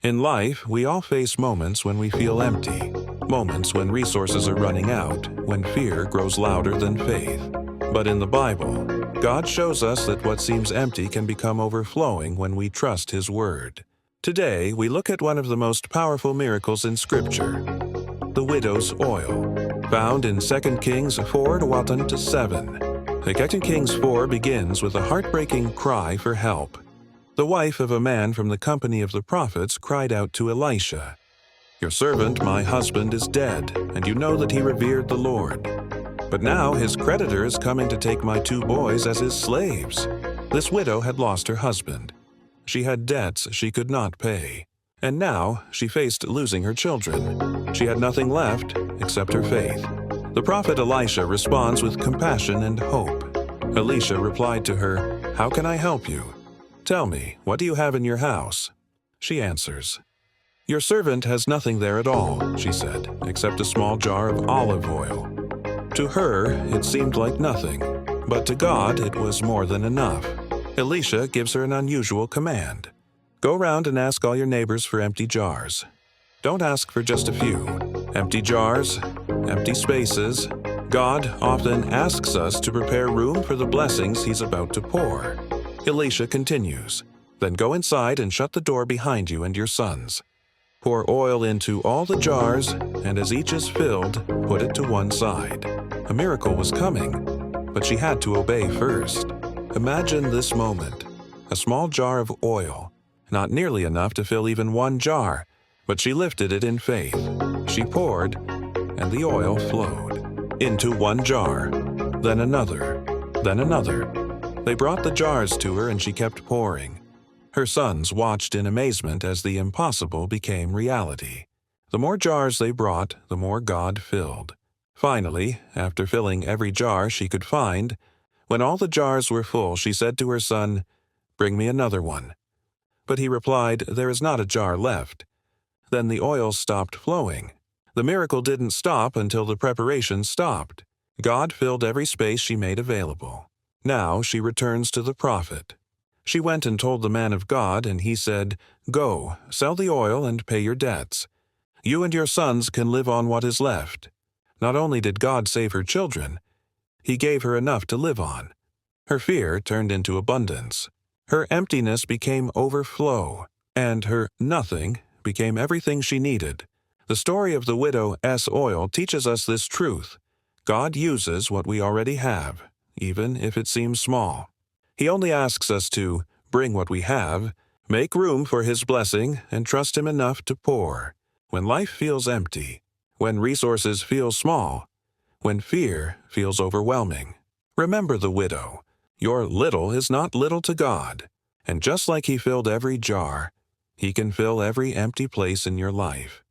In life, we all face moments when we feel empty, moments when resources are running out, when fear grows louder than faith. But in the Bible, God shows us that what seems empty can become overflowing when we trust His Word. Today, we look at one of the most powerful miracles in Scripture, the widow's oil, found in 2 Kings 4:1-7. 2 Kings 4 begins with a heartbreaking cry for help. The wife of a man from the company of the prophets cried out to Elisha, "Your servant, my husband, is dead, and you know that he revered the Lord. But now his creditor is coming to take my 2 boys as his slaves." This widow had lost her husband. She had debts she could not pay, and now she faced losing her children. She had nothing left except her faith. The prophet Elisha responds with compassion and hope. Elisha replied to her, "How can I help you? Tell me, what do you have in your house?" She answers, "Your servant has nothing there at all," she said, "except a small jar of olive oil." To her, it seemed like nothing, but to God it was more than enough. Elisha gives her an unusual command. Go round and ask all your neighbors for empty jars. Don't ask for just a few. Empty jars, empty spaces. God often asks us to prepare room for the blessings He's about to pour. Elisha continues, "Then go inside and shut the door behind you and your sons. Pour oil into all the jars, and as each is filled, put it to one side." A miracle was coming, but she had to obey first. Imagine this moment. A small jar of oil, not nearly enough to fill even one jar, but she lifted it in faith. She poured, and the oil flowed. Into one jar, then another, then another. They brought the jars to her and she kept pouring. Her sons watched in amazement as the impossible became reality. The more jars they brought, the more God filled. Finally, after filling every jar she could find, when all the jars were full, she said to her son, "Bring me another one." But he replied, "There is not a jar left." Then the oil stopped flowing. The miracle didn't stop until the preparation stopped. God filled every space she made available. Now she returns to the prophet. She went and told the man of God, and he said, "Go, sell the oil and pay your debts. You and your sons can live on what is left." Not only did God save her children, He gave her enough to live on. Her fear turned into abundance. Her emptiness became overflow, and her nothing became everything she needed. The story of the widow's oil teaches us this truth. God uses what we already have, even if it seems small. He only asks us to bring what we have, make room for His blessing, and trust Him enough to pour. When life feels empty, when resources feel small, when fear feels overwhelming, remember the widow. Your little is not little to God, and just like He filled every jar, He can fill every empty place in your life.